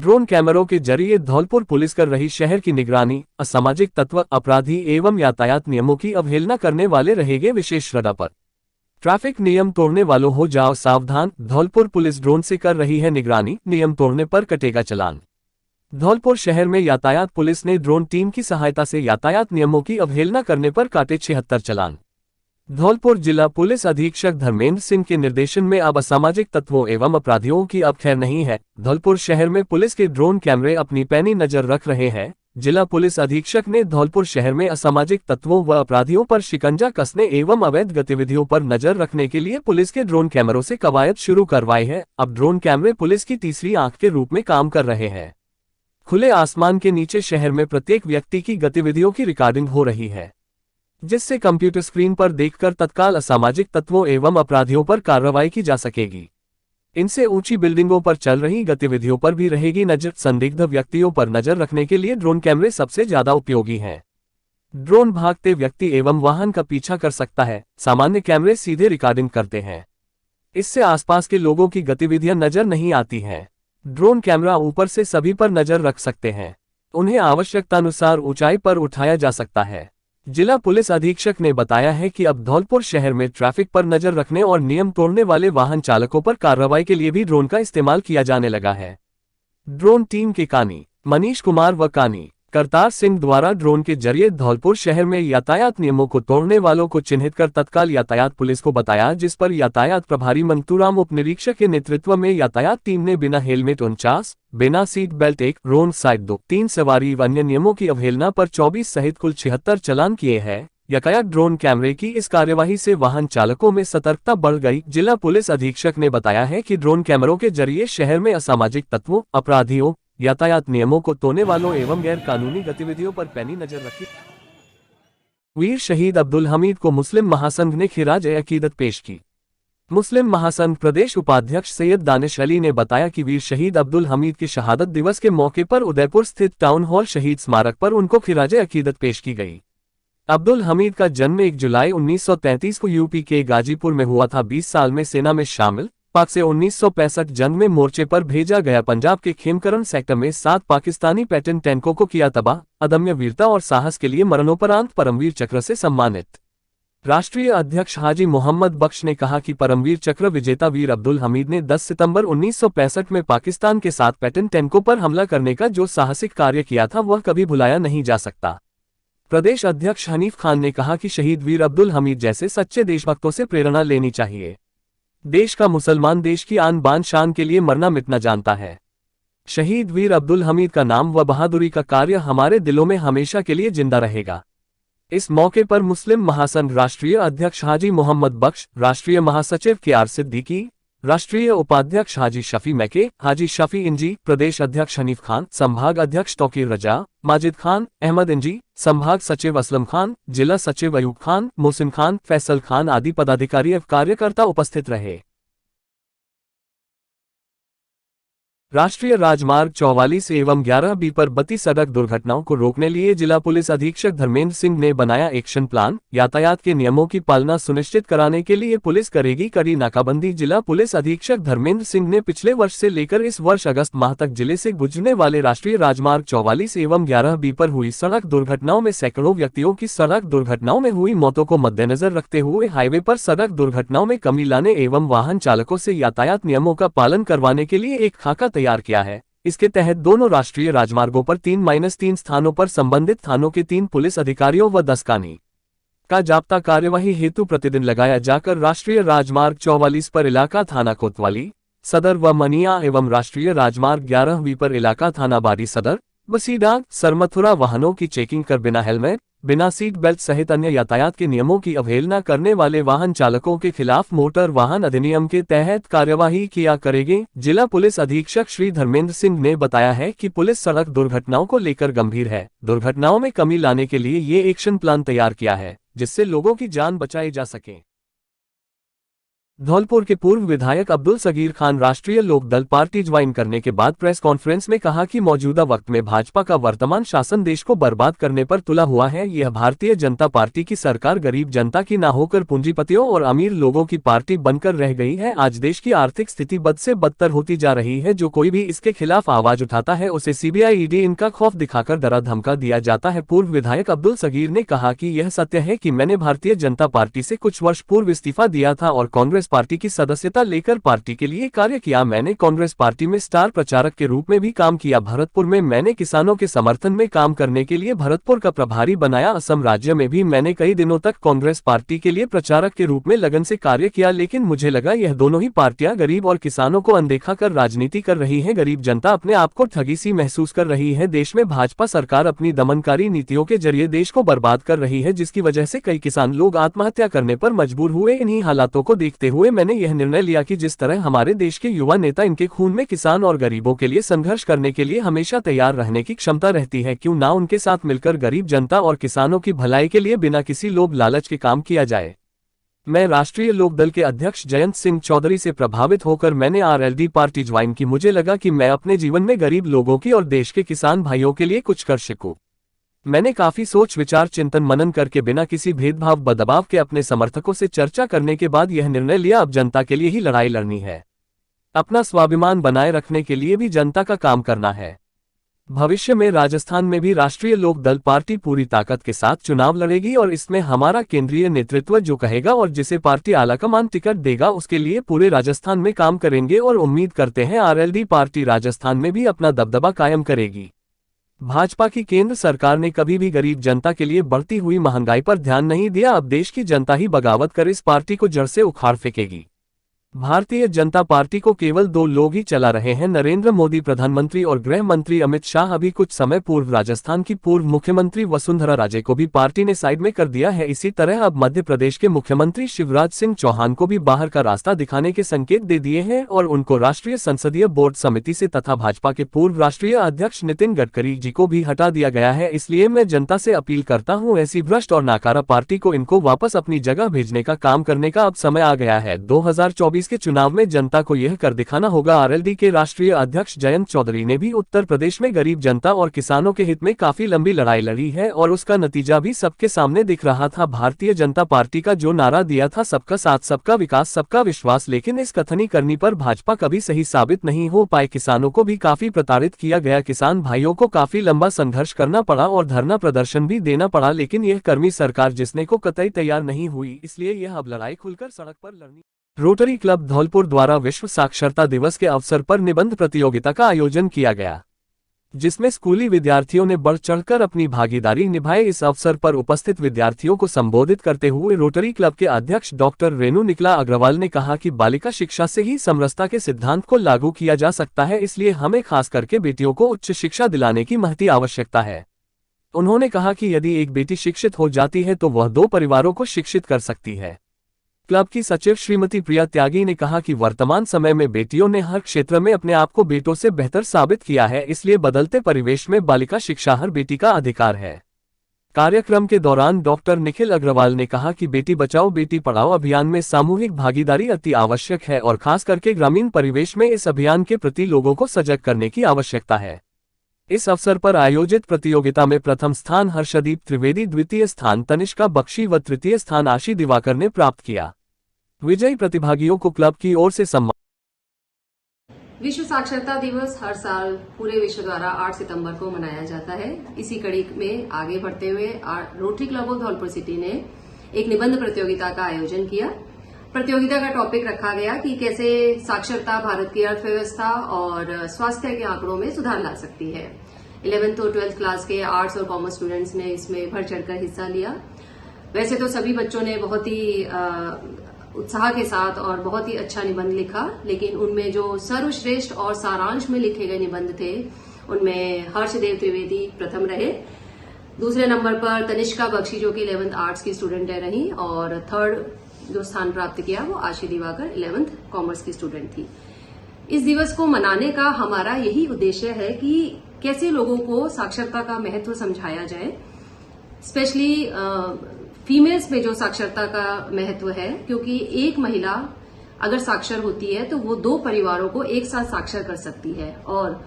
Drone कैमरों के जरिए धौलपुर पुलिस कर रही शहर की निगरानी। असामाजिक तत्व, अपराधी एवं यातायात नियमों की अवहेलना करने वाले रहेंगे विशेष रडा पर। ट्रैफिक नियम तोड़ने वालों हो जाओ सावधान, धौलपुर पुलिस ड्रोन से कर रही है निगरानी, नियम तोड़ने पर कटेगा चालान। धौलपुर शहर में यातायात पुलिस ने ड्रोन टीम की सहायता से यातायात नियमों की अवहेलना करने पर काटे 76 चालान। धौलपुर जिला पुलिस अधीक्षक धर्मेंद्र सिंह के निर्देशन में अब असामाजिक तत्वों एवं अपराधियों की अब खैर नहीं है। धौलपुर शहर में पुलिस के ड्रोन कैमरे अपनी पैनी नजर रख रहे हैं। जिला पुलिस अधीक्षक ने धौलपुर शहर में असामाजिक तत्वों व अपराधियों पर शिकंजा कसने एवं अवैध गतिविधियों पर नजर रखने के लिए पुलिस के ड्रोन कैमरों से कवायद शुरू करवाई है। अब ड्रोन कैमरे पुलिस की तीसरी आंख के रूप में काम कर रहे हैं। खुले आसमान के नीचे शहर में प्रत्येक व्यक्ति की गतिविधियों की रिकॉर्डिंग हो रही है, जिससे कंप्यूटर स्क्रीन पर देखकर तत्काल असामाजिक तत्वों एवं अपराधियों पर कार्रवाई की जा सकेगी। इनसे ऊंची बिल्डिंगों पर चल रही गतिविधियों पर भी रहेगी नजर। संदिग्ध व्यक्तियों पर नजर रखने के लिए ड्रोन कैमरे सबसे ज्यादा उपयोगी हैं। ड्रोन भागते व्यक्ति एवं वाहन का पीछा कर सकता है, सामान्य कैमरे सीधे रिकॉर्डिंग करते हैं। इससे आसपास के लोगों की गतिविधियां नजर नहीं आती हैं। ड्रोन कैमरा ऊपर से सभी पर नजर रख सकते हैं, उन्हें आवश्यकतानुसार ऊंचाई पर उठाया जा सकता है। जिला पुलिस अधीक्षक ने बताया है कि अब धौलपुर शहर में ट्रैफिक पर नजर रखने और नियम तोड़ने वाले वाहन चालकों पर कार्रवाई के लिए भी ड्रोन का इस्तेमाल किया जाने लगा है। ड्रोन टीम के कानी मनीष कुमार व कानी करतार सिंह द्वारा ड्रोन के जरिए धौलपुर शहर में यातायात नियमों को तोड़ने वालों को चिन्हित कर तत्काल यातायात पुलिस को बताया, जिस पर यातायात प्रभारी मंतूराम उप निरीक्षक के नेतृत्व में यातायात टीम ने बिना हेलमेट 49, बिना सीट बेल्ट 1, रोड साइड 2, 3 सवारी व अन्य नियमों की अवहेलना पर 24 सहित कुल 76 चालान किए हैं। यातायात ड्रोन कैमरे की इस कार्यवाही से वाहन चालकों में सतर्कता बढ़ गई। जिला पुलिस अधीक्षक ने बताया है कि ड्रोन कैमरों के जरिए शहर में असामाजिक तत्वों, अपराधियों, यातायात नियमों को तोड़ने वालों एवं गैर कानूनी गतिविधियों पर पैनी नजर रखी। वीर शहीद अब्दुल हमीद को मुस्लिम महासंघ ने खिराज-ए-अकीदत पेश की। मुस्लिम महासंघ प्रदेश उपाध्यक्ष सैयद दानिश अली ने बताया कि वीर शहीद अब्दुल हमीद के शहादत दिवस के मौके पर उदयपुर स्थित टाउन हॉल शहीद स्मारक पर उनको खिराज-ए-अकीदत पेश की गई। अब्दुल हमीद का जन्म 1 जुलाई 1933 को यूपी के गाजीपुर में हुआ था। 20 साल में सेना में शामिल, पाक से 1965 जंग में मोर्चे पर भेजा गया। पंजाब के खेमकरन सेक्टर में 7 पाकिस्तानी पैटर्न टैंकों को किया तबाह। अदम्य वीरता और साहस के लिए मरणोपरांत परमवीर चक्र से सम्मानित। राष्ट्रीय अध्यक्ष हाजी मोहम्मद बख्श ने कहा कि परमवीर चक्र विजेता वीर अब्दुल हमीद ने 10 सितंबर 1965 में पाकिस्तान के 7 पैटर्न टैंकों पर हमला करने का जो साहसिक कार्य किया था वह कभी भुलाया नहीं जा सकता। प्रदेश अध्यक्ष हनीफ खान ने कहा कि शहीद वीर अब्दुल हमीद जैसे सच्चे देशभक्तों से प्रेरणा लेनी चाहिए। देश का मुसलमान देश की आन बान शान के लिए मरना मिटना जानता है। शहीद वीर अब्दुल हमीद का नाम व बहादुरी का कार्य हमारे दिलों में हमेशा के लिए जिंदा रहेगा। इस मौके पर मुस्लिम महासंघ राष्ट्रीय अध्यक्ष हाजी मोहम्मद बख्श, राष्ट्रीय महासचिव KR सिद्दीकी, राष्ट्रीय उपाध्यक्ष हाजी शफी मैके, हाजी शफी इंजी, प्रदेश अध्यक्ष हनीफ खान, संभाग अध्यक्ष तौकीर रजा, माजिद खान, अहमद इंजी, संभाग सचिव असलम खान, जिला सचिव अयूब खान, मोहसिन खान, फैसल खान आदि पदाधिकारी एवं कार्यकर्ता उपस्थित रहे। राष्ट्रीय राजमार्ग 44 एवं 11B पर बती सड़क दुर्घटनाओं को रोकने लिए जिला पुलिस अधीक्षक धर्मेंद्र सिंह ने बनाया एक्शन प्लान। यातायात के नियमों की पालना सुनिश्चित कराने के लिए पुलिस करेगी कड़ी नाकाबंदी। जिला पुलिस अधीक्षक धर्मेंद्र सिंह ने पिछले वर्ष से लेकर इस वर्ष अगस्त माह तक जिले से गुजरने वाले राष्ट्रीय राजमार्ग 44 एवं 11B पर हुई सड़क दुर्घटनाओं में सैकड़ों व्यक्तियों की सड़क दुर्घटनाओं में हुई मौतों को मद्देनजर रखते हुए हाईवे पर सड़क दुर्घटनाओं में कमी लाने एवं वाहन चालकों से यातायात नियमों का पालन करवाने के लिए एक खाका तैयार किया है। इसके तहत दोनों राष्ट्रीय राजमार्गों पर 3-3 स्थानों पर संबंधित थानों के 3 पुलिस अधिकारियों व 10 कानी का जाब्ता कार्यवाही हेतु प्रतिदिन लगाया जाकर राष्ट्रीय राजमार्ग 44 पर इलाका थाना कोतवाली सदर व मनिया एवं राष्ट्रीय राजमार्ग 11B पर इलाका थाना बारी सदर बसीडाग सरमथुरा वाहनों की चेकिंग कर बिना हेलमेट, बिना सीट बेल्ट सहित अन्य यातायात के नियमों की अवहेलना करने वाले वाहन चालकों के खिलाफ मोटर वाहन अधिनियम के तहत कार्यवाही किया करेगी। जिला पुलिस अधीक्षक श्री धर्मेंद्र सिंह ने बताया है कि पुलिस सड़क दुर्घटनाओं को लेकर गंभीर है। दुर्घटनाओं में कमी लाने के लिए ये एक्शन प्लान तैयार किया है, जिससे लोगों की जान बचाई जा सके। धौलपुर के पूर्व विधायक अब्दुल सगीर खान राष्ट्रीय लोकदल पार्टी ज्वाइन करने के बाद प्रेस कॉन्फ्रेंस में कहा कि मौजूदा वक्त में भाजपा का वर्तमान शासन देश को बर्बाद करने पर तुला हुआ है। यह भारतीय जनता पार्टी की सरकार गरीब जनता की ना होकर पूंजीपतियों और अमीर लोगों की पार्टी बनकर रह गई है। आज देश की आर्थिक स्थिति बद से बदतर होती जा रही है। जो कोई भी इसके खिलाफ आवाज उठाता है उसे सीबीआई ईडी इनका खौफ दिखाकर डरा धमका दिया जाता है। पूर्व विधायक अब्दुल सगीर ने कहा कि यह सत्य है कि मैंने भारतीय जनता पार्टी से कुछ वर्ष पूर्व इस्तीफा दिया था और कांग्रेस पार्टी की सदस्यता लेकर पार्टी के लिए कार्य किया। मैंने कांग्रेस पार्टी में स्टार प्रचारक के रूप में भी काम किया। भरतपुर में मैंने किसानों के समर्थन में काम करने के लिए भरतपुर का प्रभारी बनाया। असम राज्य में भी मैंने कई दिनों तक कांग्रेस पार्टी के लिए प्रचारक के रूप में लगन से कार्य किया, लेकिन मुझे लगा यह दोनों ही पार्टियां गरीब और किसानों को अनदेखा कर राजनीति कर रही है। गरीब जनता अपने आप को ठगी सी महसूस कर रही है। देश में भाजपा सरकार अपनी दमनकारी नीतियों के जरिए देश को बर्बाद कर रही है, जिसकी वजह से कई किसान लोग आत्महत्या करने पर मजबूर हुए। इन्हीं हालातों को देखते हुए मैंने यह निर्णय लिया कि जिस तरह हमारे देश के युवा नेता इनके खून में किसान और गरीबों के लिए संघर्ष करने के लिए हमेशा तैयार रहने की क्षमता रहती है, क्यों ना उनके साथ मिलकर गरीब जनता और किसानों की भलाई के लिए बिना किसी लोभ लालच के काम किया जाए। मैं राष्ट्रीय लोकदल के अध्यक्ष जयंत सिंह चौधरी से प्रभावित होकर मैंने आरएलडी पार्टी ज्वाइन की। मुझे लगा कि मैं अपने जीवन में गरीब लोगों की और देश के किसान भाइयों के लिए कुछ कर सकूं। मैंने काफी सोच विचार चिंतन मनन करके बिना किसी भेदभाव बदबाव के अपने समर्थकों से चर्चा करने के बाद यह निर्णय लिया, अब जनता के लिए ही लड़ाई लड़नी है। अपना स्वाभिमान बनाए रखने के लिए भी जनता का काम करना है। भविष्य में राजस्थान में भी राष्ट्रीय लोकदल पार्टी पूरी ताकत के साथ चुनाव लड़ेगी और इसमें हमारा केंद्रीय नेतृत्व जो कहेगा और जिसे पार्टी आलाकमान टिकट देगा उसके लिए पूरे राजस्थान में काम करेंगे और उम्मीद करते हैं आरएलडी पार्टी राजस्थान में भी अपना दबदबा कायम करेगी। भाजपा की केंद्र सरकार ने कभी भी गरीब जनता के लिए बढ़ती हुई महंगाई पर ध्यान नहीं दिया। अब देश की जनता ही बगावत कर इस पार्टी को जड़ से उखाड़ फेंकेगी। भारतीय जनता पार्टी को केवल दो लोग ही चला रहे हैं, नरेंद्र मोदी प्रधानमंत्री और गृह मंत्री अमित शाह। अभी कुछ समय पूर्व राजस्थान की पूर्व मुख्यमंत्री वसुंधरा राजे को भी पार्टी ने साइड में कर दिया है। इसी तरह अब मध्य प्रदेश के मुख्यमंत्री शिवराज सिंह चौहान को भी बाहर का रास्ता दिखाने के संकेत दे दिए हैं और उनको राष्ट्रीय संसदीय बोर्ड समिति से तथा भाजपा के पूर्व राष्ट्रीय अध्यक्ष नितिन गडकरी जी को भी हटा दिया गया है। इसलिए मैं जनता से अपील करता हूँ, ऐसी भ्रष्ट और नाकारा पार्टी को इनको वापस अपनी जगह भेजने का काम करने का अब समय आ गया है। 2024 के चुनाव में जनता को यह कर दिखाना होगा। आरएलडी के राष्ट्रीय अध्यक्ष जयंत चौधरी ने भी उत्तर प्रदेश में गरीब जनता और किसानों के हित में काफी लंबी लड़ाई लड़ी है और उसका नतीजा भी सबके सामने दिख रहा था। भारतीय जनता पार्टी का जो नारा दिया था, सबका साथ सबका विकास सबका विश्वास, लेकिन इस कथनी करनी पर भाजपा कभी सही साबित नहीं हो पाए। किसानों को भी काफी प्रताड़ित किया गया। किसान भाइयों को काफी लंबा संघर्ष करना पड़ा और धरना प्रदर्शन भी देना पड़ा, लेकिन यह कर्मी सरकार जिसने को कतई तैयार नहीं हुई। इसलिए यह अब लड़ाई खुलकर सड़क पर लड़नी। रोटरी क्लब धौलपुर द्वारा विश्व साक्षरता दिवस के अवसर पर निबंध प्रतियोगिता का आयोजन किया गया, जिसमें स्कूली विद्यार्थियों ने बढ़ चढ़कर अपनी भागीदारी निभाई। इस अवसर पर उपस्थित विद्यार्थियों को संबोधित करते हुए रोटरी क्लब के अध्यक्ष डॉक्टर रेणु निकला अग्रवाल ने कहा कि बालिका शिक्षा से ही समरसता के सिद्धांत को लागू किया जा सकता है, इसलिए हमें खास करके बेटियों को उच्च शिक्षा दिलाने की महती आवश्यकता है। उन्होंने कहा कि यदि एक बेटी शिक्षित हो जाती है तो वह 2 परिवारों को शिक्षित कर सकती है। क्लब की सचिव श्रीमती प्रिया त्यागी ने कहा कि वर्तमान समय में बेटियों ने हर क्षेत्र में अपने आप को बेटों से बेहतर साबित किया है, इसलिए बदलते परिवेश में बालिका शिक्षा हर बेटी का अधिकार है। कार्यक्रम के दौरान डॉक्टर निखिल अग्रवाल ने कहा कि बेटी बचाओ बेटी पढ़ाओ अभियान में सामूहिक भागीदारी अति आवश्यक है और खास करके ग्रामीण परिवेश में इस अभियान के प्रति लोगों को सजग करने की आवश्यकता है। इस अवसर पर आयोजित प्रतियोगिता में प्रथम स्थान हर्षदीप त्रिवेदी, द्वितीय स्थान तनिष्का बख्शी व तृतीय स्थान आशी दिवाकर ने प्राप्त किया। विजयी प्रतिभागियों को क्लब की ओर से सम्मान। विश्व साक्षरता दिवस हर साल पूरे विश्व द्वारा 8 सितंबर को मनाया जाता है। इसी कड़ी में आगे बढ़ते हुए rotary Club of Dholpur city ने एक निबंध प्रतियोगिता का आयोजन किया। प्रतियोगिता का टॉपिक रखा गया कि कैसे साक्षरता भारत की अर्थव्यवस्था और स्वास्थ्य के आंकड़ों में सुधार ला सकती है। 11th और 12th क्लास के आर्ट्स और कॉमर्स स्टूडेंट्स ने इसमें बढ़ चढ़कर हिस्सा लिया। वैसे तो सभी बच्चों ने बहुत ही उत्साह के साथ और बहुत ही अच्छा निबंध लिखा, लेकिन उनमें जो सर्वश्रेष्ठ और सारांश में लिखे गए निबंध थे उनमें हर्षदेव त्रिवेदी प्रथम रहे। दूसरे नंबर पर तनिष्का बख्शी जो कि 11th आर्ट्स की स्टूडेंट रही और थर्ड जो स्थान प्राप्त किया वो आशी दिवाकर 11th कॉमर्स की स्टूडेंट थी। इस दिवस को मनाने का हमारा यही उद्देश्य है कि कैसे लोगों को साक्षरता का महत्व समझाया जाए, स्पेशली फीमेल्स में जो साक्षरता का महत्व है, क्योंकि एक महिला अगर साक्षर होती है तो वो 2 परिवारों को एक साथ साक्षर कर सकती है और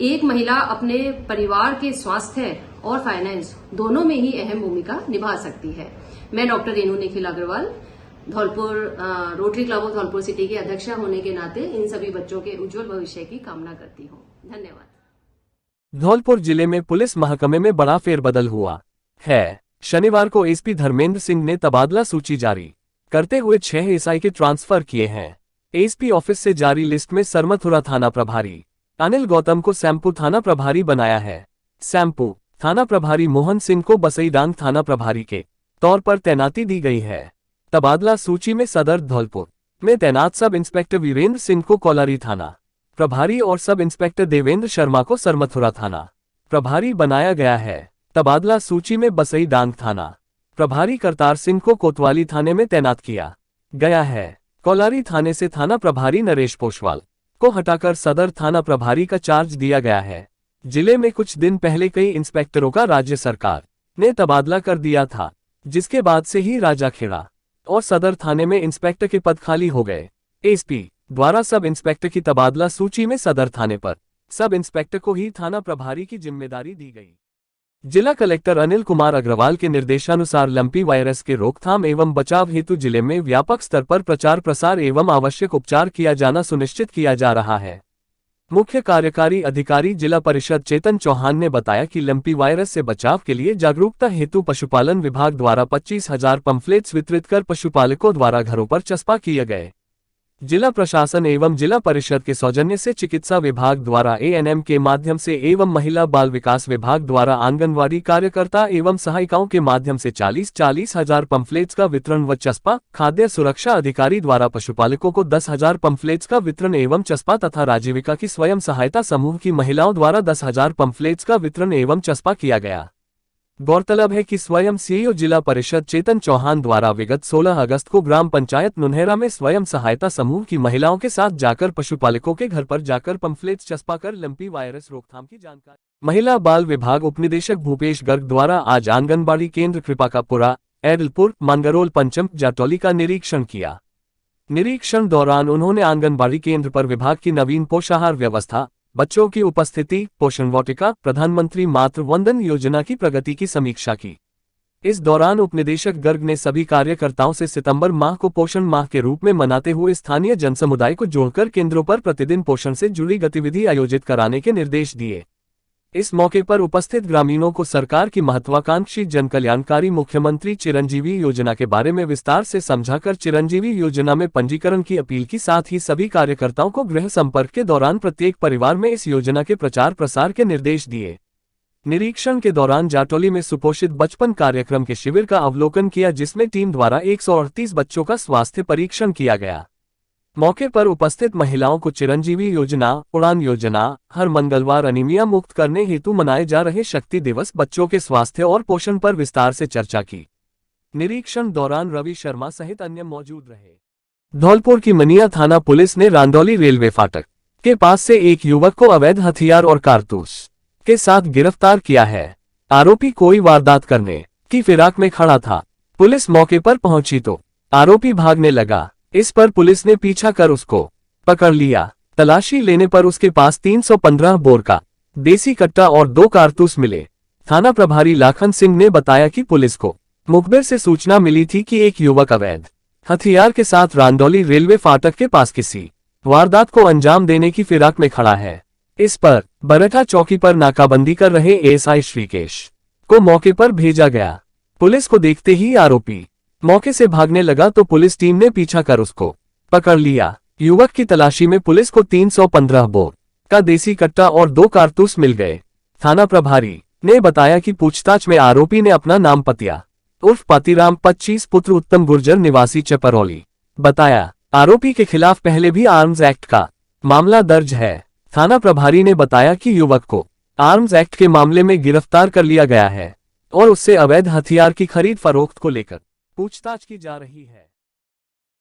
एक महिला अपने परिवार के स्वास्थ्य और फाइनेंस दोनों में ही अहम भूमिका निभा सकती है। मैं doctor Renu Nikhil Agrawal Dholpur Rotary Club of Dholpur City के अध्यक्षा होने के नाते इन सभी बच्चों के उज्जवल भविष्य की कामना करती हूँ। धन्यवाद। धौलपुर जिले में पुलिस महकमे में बड़ा फेरबदल हुआ है। शनिवार को एसपी धर्मेंद्र सिंह ने तबादला सूची जारी करते हुए 6 एसआई के ट्रांसफर किए हैं। एसपी ऑफिस से जारी लिस्ट में सरमथुरा थाना प्रभारी अनिल गौतम को सैम्पू थाना प्रभारी बनाया है। सैम्पू थाना प्रभारी मोहन सिंह को बसईडांग थाना प्रभारी के तौर पर तैनाती दी गई है। तबादला सूची में सदर धौलपुर में तैनात सब इंस्पेक्टर वीरेंद्र सिंह को कोलारी थाना प्रभारी और सब इंस्पेक्टर देवेंद्र शर्मा को सरमथुरा थाना प्रभारी बनाया गया है। तबादला सूची में बसईडांग थाना प्रभारी करतार सिंह को कोतवाली थाने में तैनात किया गया है। कोलारी थाने से थाना प्रभारी नरेश पोशवाल को हटाकर सदर थाना प्रभारी का चार्ज दिया गया है। जिले में कुछ दिन पहले कई इंस्पेक्टरों का राज्य सरकार ने तबादला कर दिया था, जिसके बाद से ही राजाखेड़ा और सदर थाने में इंस्पेक्टर के पद खाली हो गए। एसपी द्वारा सब इंस्पेक्टर की तबादला सूची में सदर थाने पर सब इंस्पेक्टर को ही थाना प्रभारी की जिम्मेदारी दी गई। जिला कलेक्टर अनिल कुमार अग्रवाल के निर्देशानुसार लंपी वायरस के रोकथाम एवं बचाव हेतु जिले में व्यापक स्तर पर प्रचार प्रसार एवं आवश्यक उपचार किया जाना सुनिश्चित किया जा रहा है। मुख्य कार्यकारी अधिकारी जिला परिषद चेतन चौहान ने बताया कि लंपी वायरस से बचाव के लिए जागरूकता हेतु पशुपालन विभाग द्वारा 25,000 पंफलेट्स वितरित कर पशुपालकों द्वारा घरों पर चस्पा किए गए। जिला प्रशासन एवं जिला परिषद के सौजन्य से चिकित्सा विभाग द्वारा एएनएम के माध्यम से एवं महिला बाल विकास विभाग द्वारा आंगनवाड़ी कार्यकर्ता एवं सहायिकाओं के माध्यम से 40,000 पंफलेट्स का वितरण व चस्पा, खाद्य सुरक्षा अधिकारी द्वारा पशुपालकों को 10,000 पंफलेट्स का वितरण एवं चस्पा तथा राजीविका की स्वयं सहायता समूह की महिलाओं द्वारा 10,000 पंफलेट्स का वितरण एवं चस्पा किया गया। गौरतलब है कि स्वयं सीईओ जिला परिषद चेतन चौहान द्वारा विगत 16 अगस्त को ग्राम पंचायत नुनहेरा में स्वयं सहायता समूह की महिलाओं के साथ जाकर पशुपालकों के घर पर जाकर पंफलेट्स चस्पा कर लंपी वायरस रोकथाम की जानकारी। महिला बाल विभाग उपनिदेशक भूपेश गर्ग द्वारा आज आंगनबाड़ी केंद्र कृपाकापुरा, एडलपुर, मंगरोल, पंचम, जाटौली का निरीक्षण किया। निरीक्षण दौरान उन्होंने आंगनबाड़ी केंद्र पर विभाग की नवीन पोषाहार व्यवस्था, बच्चों की उपस्थिति, पोषण वाटिका, प्रधानमंत्री मातृ वंदन योजना की प्रगति की समीक्षा की। इस दौरान उपनिदेशक गर्ग ने सभी कार्यकर्ताओं से सितंबर माह को पोषण माह के रूप में मनाते हुए स्थानीय जनसमुदाय को जोड़कर केंद्रों पर प्रतिदिन पोषण से जुड़ी गतिविधि आयोजित कराने के निर्देश दिए। इस मौके पर उपस्थित ग्रामीणों को सरकार की महत्वाकांक्षी जनकल्याणकारी मुख्यमंत्री चिरंजीवी योजना के बारे में विस्तार से समझाकर चिरंजीवी योजना में पंजीकरण की अपील की। साथ ही सभी कार्यकर्ताओं को गृह संपर्क के दौरान प्रत्येक परिवार में इस योजना के प्रचार प्रसार के निर्देश दिए। निरीक्षण के दौरान जाटौली में सुपोषित बचपन कार्यक्रम के शिविर का अवलोकन किया, जिसमें टीम द्वारा 138 बच्चों का स्वास्थ्य परीक्षण किया गया। मौके पर उपस्थित महिलाओं को चिरंजीवी योजना, उड़ान योजना, हर मंगलवार अनीमिया मुक्त करने हेतु मनाए जा रहे शक्ति दिवस, बच्चों के स्वास्थ्य और पोषण पर विस्तार से चर्चा की। निरीक्षण दौरान रवि शर्मा सहित अन्य मौजूद रहे। धौलपुर की मनिया थाना पुलिस ने रांदौली रेलवे फाटक के पास से एक युवक को अवैध हथियार और कारतूस के साथ गिरफ्तार किया है। आरोपी कोई वारदात करने की फिराक में खड़ा था। पुलिस मौके पर पहुंची तो आरोपी भागने लगा। इस पर पुलिस ने पीछा कर उसको पकड़ लिया। तलाशी लेने पर उसके पास 315 बोर का देसी कट्टा और 2 कारतूस मिले। थाना प्रभारी लाखन सिंह ने बताया कि पुलिस को मुखबिर से सूचना मिली थी कि एक युवक अवैध हथियार के साथ रांदौली रेलवे फाटक के पास किसी वारदात को अंजाम देने की फिराक में खड़ा है। इस पर बरठा चौकी पर नाकाबंदी कर रहे एएसआई श्रीकेश को मौके पर भेजा गया। पुलिस को देखते ही आरोपी मौके से भागने लगा तो पुलिस टीम ने पीछा कर उसको पकड़ लिया। युवक की तलाशी में पुलिस को 315 बोर का देसी कट्टा और 2 कारतूस मिल गए। थाना प्रभारी ने बताया कि पूछताछ में आरोपी ने अपना नाम पतिया उर्फ पातीराम 25 पुत्र उत्तम गुर्जर निवासी चपरौली बताया। आरोपी के खिलाफ पहले भी आर्म्स एक्ट का मामला दर्ज है। थाना प्रभारी ने बताया कि युवक को आर्म्स एक्ट के मामले में गिरफ्तार कर लिया गया है और उससे अवैध हथियार की खरीद फरोख्त को लेकर पूछताछ की जा रही है।